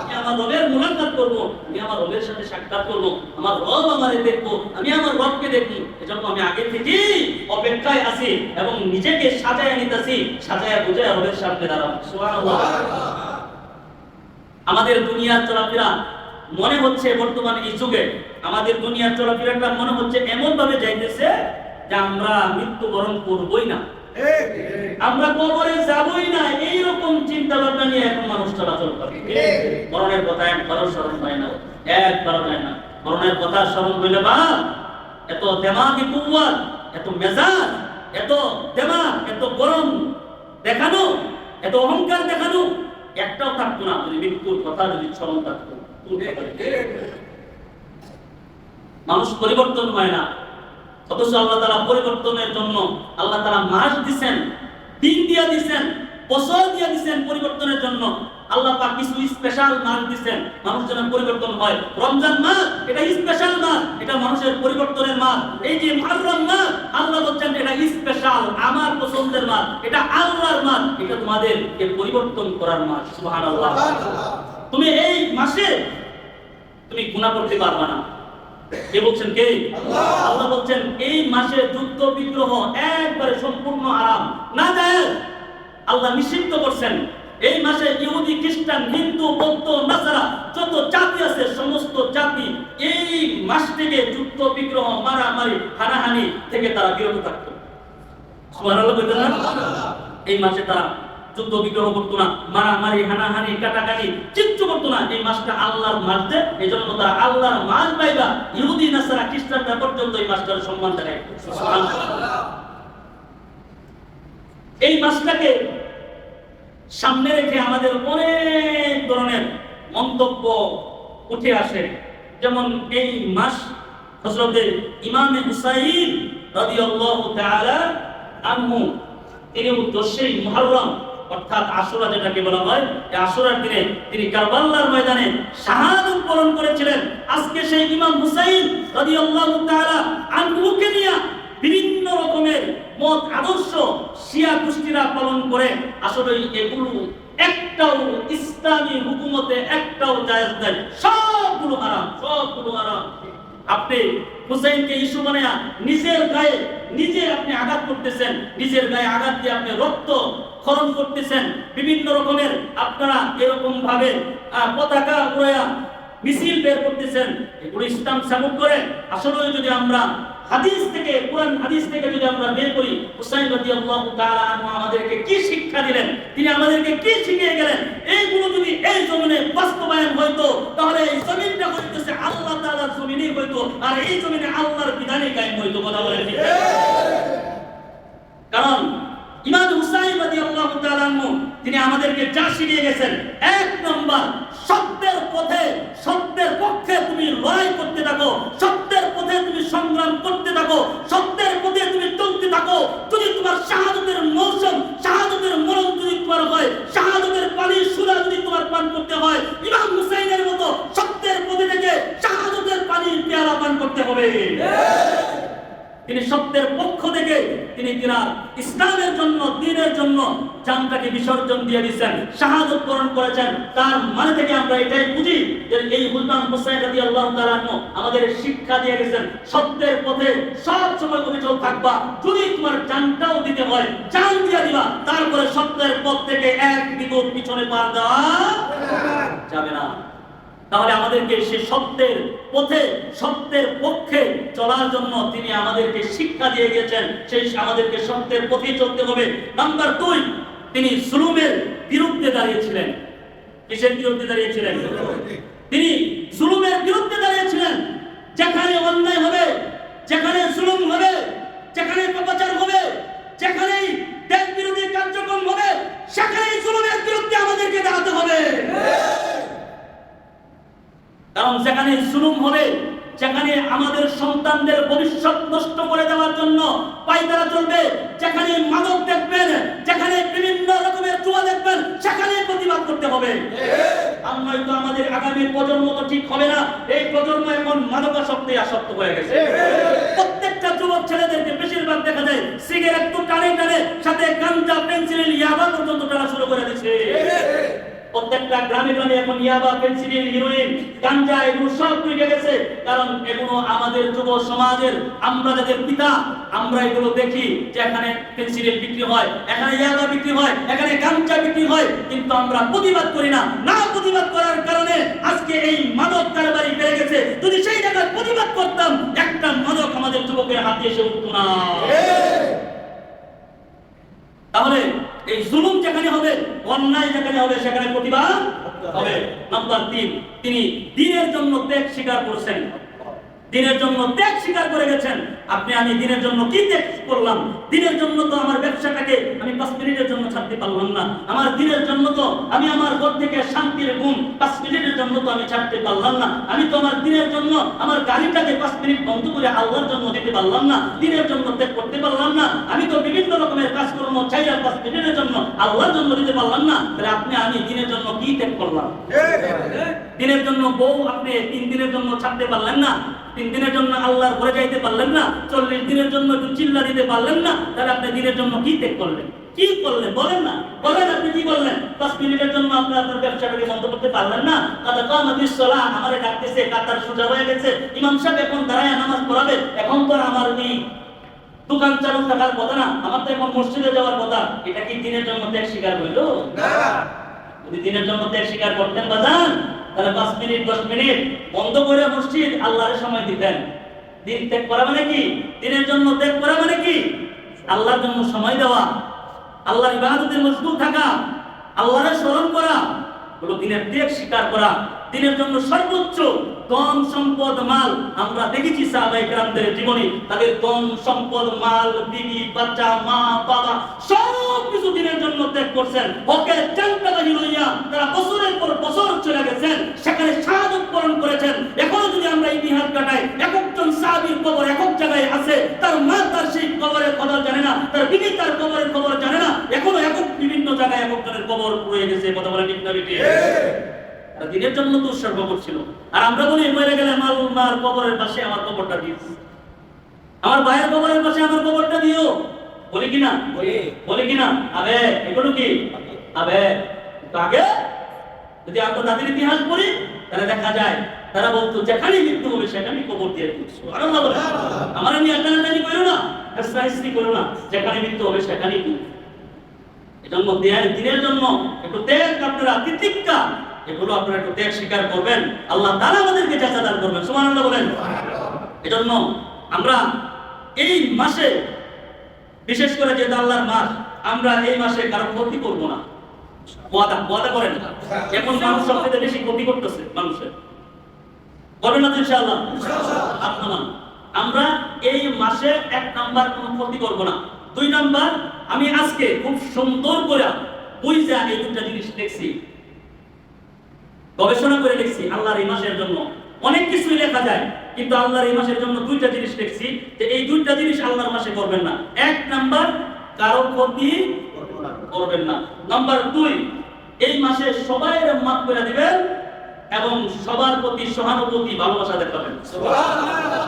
আমি আমার রবের মুলাকাত করব, আমি আমার রবের সাথে সাক্ষাৎ করব, আমার রব আমারে দেখবো, আমি আমার রবকে দেখব। এজন্য আমি আগে থেকেই অপেক্ষায় আছি এবং নিজেকে সাজায় নিতেছি, সাজায় বুঝায় রবের সামনে দাঁড়াবো। সুবহানাল্লাহ। আমাদের দুনিয়ার চলাফেরা মনে হচ্ছে বর্তমানে এই যুগে আমাদের দুনিয়ার চলাফেরাটা মনে হচ্ছে এমন ভাবে যাইতেছে যে আমরা মৃত্যুবরণ করবই না, আমরা কবরে যাবই না, এইরকম চিন্তা ভাবনা নিয়ে এখন মানুষ চলাচল করে। মরণের কথা একবারও স্মরণ হয় না, একবারও হয় না। মরণের কথা স্মরণ হইলে বা এত দেমাগি কুওয়াত, এত মেজাজ, এত দেমাগ, এত গরম দেখানো, এত অহংকার দেখানো একটাও থাকতো না যদি মৃত্যুর কথা যদি স্মরণ থাকতো। মানুষ পরিবর্তন হয় না, অথচ আল্লাহ তাআলা পরিবর্তনের জন্য আল্লাহ তাআলা মাস দিবেন, দিন দিয়া দিবেন, বছর দিয়া দিবেন পরিবর্তনের জন্য। আল্লাহ পাক কিছু স্পেশাল মাস দিবেন মানুষ যেন পরিবর্তন হয়। রমজান মাস এটা স্পেশাল মাস, এটা মানুষের পরিবর্তনের মাস। এই যে মুহররম মাস আল্লাহ বলেন এটা স্পেশাল, আমার পছন্দের মাস, এটা আল্লাহর মাস, এটা তোমাদেরকে পরিবর্তন করার মাস। সুবহানাল্লাহ। তুমি এই মাসে তুমি গুনাহ করতে পারবে না। কে বলছেন? কে? আল্লাহ বলছেন এই মাসে যুদ্ধ বিগ্রহ একবারে সম্পূর্ণ আরাম, না যায় আল্লাহ নিষিদ্ধ করছেন। এই মাসে ইহুদি, খ্রিস্টান, হিন্দু, বৌদ্ধ, নাসারা যত জাতি আছে সমস্ত জাতি এই মাস থেকে যুদ্ধ বিগ্রহ, মারামারি, হানাহানি থেকে তারা বিরত থাকতো। সুবহানাল্লাহ বলতেন না? এই মাসে তারা যুদ্ধ বিগ্রহ করতো না, মারামারি, হানাহানি, কাটাকাটি কিচ্ছু করতো না। এই মাসটা আল্লাহর মাস, এই জন্য তারা আল্লাহর মাস পাইবা। ইহুদি, নাসারা, খ্রিস্টানরা পর্যন্ত এই মাসটার সম্মান দেয়। এই মাসটাকে সামনে রেখে আমাদের অনেক ধরনের মন্তব্য উঠে আসে। যেমন এই মাস হযরতে ইমামে হুসাইন রাদিয়াল্লাহু তাআলা আনহু তিনি 10 মুহররম অর্থাৎ আশুরা যেটাকে বলা হয়, এই আশুরার দিনে তিনি কারবালার ময়দানে শাহাদাত বরণ করেছিলেন। আজকে সেই ইমাম হুসাইন রাদিয়াল্লাহু তাআলা আনহুকে নিয়ে বিভিন্ন রকমের মত আদর্শ শিয়া গোষ্ঠীরা পালন করে। আসলে এগুলো একটাও ইসলামী হুকুমতে একটাও জায়েজ নাই, সবগুলো হারাম, সবগুলো হারাম। আপনি হুসাইনকে ইস্যু বানায়া নিজের গায়ে নিজে আপনি আঘাত করতেছেন, নিজের গায়ে আঘাত দিয়ে আপনি রক্ত খরণ করতেছেন, বিভিন্ন রকমের আপনারা এরকম ভাবে পতাকা উড়ায়া মিছিল বের করতেছেন। এগুলো ইসলাম সাপোর্ট করে? আসলে যদি আমরা হাদিস থেকে, কোরআন হাদিস থেকে যদি আমরা বের করি, হুসাইন রাদিয়াল্লাহু তাআলা আনহু আমাদেরকে কি শিক্ষা দিলেন, তিনি আমাদেরকে কি শিখিয়ে গেলেন, এইগুলো যদি এই জমিনে বাস্তবায়ন হইতো তাহলে এই জমিনটা হইতেছে আল্লাহ তাআলার জমিনই হইতো, আর এই জমিনে আল্লাহর বিধানই কায়েম হইতো। কথা বলেন ঠিক? কারণ ইমাম হুসাইন রাদিয়াল্লাহু তাআলা আনহু তিনি আমাদেরকে যা শিখিয়ে গেছেন, এক নাম্বার সত্যের পথে, সত্যের পক্ষে তুমি লড়াই করতে থাকো, সত্যের পথে তুমি সংগ্রাম করতে থাকো, সত্যের পথে তুমি চলতে থাকো। যদি তোমার শাহাদাতের মৌসুম, শাহাদাতের মরণ যদি তোমার হয়, শাহাদাতের পানির সুরা যদি তোমার পান করতে হয়, ইমাম হুসাইনের মতো সত্যের পথে থেকে শাহাদাতের পানির পেয়ালা পান করতে হবে। তিনি সত্যের পক্ষ থেকে তিনি ইসলামের জন্য, দ্বীনের জন্য জানটাকে বিসর্জন দিয়ে দিয়েছেন, শাহাদাত বরণ করেছেন। তার মানে থেকে আমরা এটাই বুঝি যে এই ইমাম হুসাইন রাদিয়াল্লাহু তাআলা আমাদের শিক্ষা দিয়ে গেছেন, সত্যের পথে সব সময় অবিচল থাকবা। যদি তোমার জানটাও দিতে হয়, জান দিয়ে দিবা, তারপরে সত্যের পথ থেকে এক বিগত পিছনে পা দেওয়া যাবে না। তাহলে আমাদেরকে সেই সত্যের পথে, সত্যের পক্ষে চলার জন্য তিনি আমাদেরকে শিক্ষা দিয়ে গেছেন, সেই আমাদেরকে সত্যের পথে চলতে হবে। নাম্বার 2, তিনি জুলুমের বিরুদ্ধে দাঁড়িয়েছিলেন। কিসের বিরুদ্ধে দাঁড়িয়েছিলেন? তিনি জুলুমের বিরুদ্ধে দাঁড়িয়েছিলেন। যেখানে অন্যায় হবে, যেখানে জুলুম হবে, যেখানে পাপাচার হবে, যেখানেই কারণ যেখানে জুলুম হবে, যেখানে আমাদের সন্তানদের ভবিষ্যৎ নষ্ট করে দেওয়ার জন্য পায়তারা চলবে, যেখানে মাদক দেখবেন, যেখানে বিভিন্ন রকমের জুয়া দেখবেন, সেখানে প্রতিবাদ করতে হবে। আর নয়তো আমাদের আগামী প্রজন্ম তো ঠিক হবে না। এই প্রজন্ম এখন মাদকাসক্তে আসক্ত হয়ে গেছে। প্রত্যেকটা যুবক ছেলেদেরকে বেশিরভাগ দেখা যায় সিগারেট তো টানে টানে, সাথে গাঞ্জা, পেন্সিল, ইয়াবা পর্যন্ত টানা শুরু করে দিচ্ছে। প্রত্যেকটা গ্রামে গ্রামে এখন ইয়াবা, পেন্সিলিন, হিরোইন, গাঞ্জা এগুলো সব ঢুকে গেছে। কারণ এগুলো আমাদের যুব সমাজের, আমরা যাদের পিতা, আমরা এগুলো দেখি যে এখানে পেন্সিলিন বিক্রি হয়, এখানে ইয়াবা বিক্রি হয়, এখানে গাঞ্জা বিক্রি হয়, কিন্তু আমরা প্রতিবাদ করি না। না প্রতিবাদ করার কারণে আজকে এই মাদক কারবারি বেড়ে গেছে। যদি সেই জায়গায় প্রতিবাদ করতাম, একটা মাদক আমাদের যুবকের হাতে এসে উঠতো না। তাহলে এই জুলুম যেখানে হবে, অন্যায় যেখানে হবে, সেখানে প্রতিবাদ হবে। নাম্বার 3, তিনি দ্বীনের জন্য ত্যাগ স্বীকার করছেন। দ্বীনের জন্য ত্যাগ স্বীকার করে গেছেন। আমি দ্বীনের জন্য কি ত্যাগ করলাম? দ্বীনের জন্য তো আমার ব্যবসাটাকে আমি 5 মিনিটের জন্য ছাড়তে পারলাম না। আমার দ্বীনের জন্য তো আমি আমার ঘর থেকে শান্তির ঘুম 5 মিনিটের জন্য তো আমি ছাড়তে পারলাম না। আমি তো আমার দ্বীনের জন্য আমার গাড়িটাকে 5 মিনিট বন্ধ করে আল্লাহর জন্য দিতে পারলাম না। দ্বীনের জন্য ত্যাগ করতে পারলাম না। আমি তো বিভিন্ন রকমের কাজকর্ম চাইয়া 5 মিনিটের জন্য আল্লাহর জন্য দিতে পারলাম না। তাহলে আমি দ্বীনের জন্য কি ত্যাগ করলাম? দ্বীনের জন্য বউ আপনি 3 দিনের জন্য ছাড়তে পারলেন না, 3 দিনের জন্য আল্লাহর ঘরে যাইতে পারলেন না, 40 দিনের জন্য একটু চিল্লা দিতে পারলেন না, তাহলে আপনি দিনের জন্য কি ত্যাগ করলেন? কি করলেন বলেন না, বলেন আপনি কি করলেন? 5 মিনিটের জন্য আপনি আপনার ব্যবসাটাকে বন্ধ করতে পারলেন না। কাদা কামাতিস সালাহ, আমারে ডাকতেছে, কাতার সোজা হয়ে গেছে, ইমাম সাহেব এখন দাঁড়ায় নামাজ পড়াবে, এখন তো আমার এই দোকান চালু থাকার কথা না, আমার তো এখন মসজিদে যাওয়ার কথা। এটা কি দিনের জন্য ত্যাগ স্বীকার হইল? না। যদি দিনের জন্য ত্যাগ স্বীকার করতেন বাজান, তাহলে 5 মিনিট 10 মিনিট বন্ধ করে মসজিদ আল্লাহর সময় দিতেন। দিন ত্যাগ করা মানে কি? দিনের জন্য ত্যাগ করা মানে কি? আল্লাহর জন্য সময় দেওয়া, আল্লাহর ইবাদতে মশগুল থাকা, আল্লাহর স্মরণ করা, হলো দিনের ত্যাগ স্বীকার করা। দিনের জন্য সর্বোচ্চ ধন সম্পদ মাল, আমরা দেখেছি সাহাবায়ে কেরামদের জীবনে, তাদের ধন সম্পদ মাল, বিবি বাচ্চা, মা বাবা সব কিছু দিনের জন্য ত্যাগ করছেন। ওকে চাংটাবাজি লইয়া তারা বছরের পর বছর চলে গেছেন, সেখানে শাহাদাত বরণ করেছেন। এখন যদি আমরা ইতিহাস কাটাই, একজন সাহাবীর কবর একক জায়গায় আছে, তার মা তার সেই কবরের কথা জানে না, তার বিবি তার কবরের খবর জানে না, এখনো একক বিভিন্ন জায়গায় একজনের কবর রয়ে গেছে। কথা বলে ঠিক না বেটি? দিনের জন্য তো উৎসর্গ করছিল। আর আমরা বলি মরে গেলে মার কবরের পাশে আমার কবরটা দিও, আমার ভাইয়ের কবরের পাশে আমার কবরটা দিও, বলি কিনা? বলি কিনা? আবে এগুলো কি আবে আগে যদি আমরা তাদের ইতিহাস পড়ি, তাহলে দেখা যায় তারা বলতো যেখানে মৃত্যু হবে সেখানে কবর দিয়ে দিচ্ছ। আমার আমি একটানাটানি করো না, স্ত্রী করো না, যেখানে মৃত্যু হবে সেখানেই দিও। এজন্য দিনের জন্য একটু ত্যাগ, আপনারা তিতিক্ষা, এগুলো আপনারা একটু ত্যাগ স্বীকার করবেন, আল্লাহ তাআলা আমাদেরকে জাযাদান করবেন। সুবহানাল্লাহ বলেন। এজন্য আমরা এই মাসে, বিশেষ করে যেটা আল্লাহর মাস, আমরা এই মাসে কারো ক্ষতি করব না। ওয়াদা করেন। এখন মানুষ সবচেয়ে বেশি ক্ষতি করতেছে মানুষের, করবেন না ইনশাআল্লাহ? আপনারা আমরা এই মাসে 1 নাম্বার কোনো ক্ষতি করব না। 2 নাম্বার, আমি আজকে খুব সুন্দর করে বুঝা এই 2টা জিনিস দেখছি, গবেষণা করে দেখছি। আল্লাহর এই মাসের জন্য অনেক কিছুই লেখা যায়, কিন্তু আল্লাহর এই মাসের জন্য 2টা জিনিস দেখছি যে এই 2টা জিনিস আল্লাহর মাসে করবেন না। 1 নাম্বার, কারো ক্ষতি করবেন না। নাম্বার 2, এই মাসে সবাইকে মাফ করে দিবেন এবং সবার প্রতি সহানুভূতি, ভালোবাসা দেখাবেন। সুবহানাল্লাহ।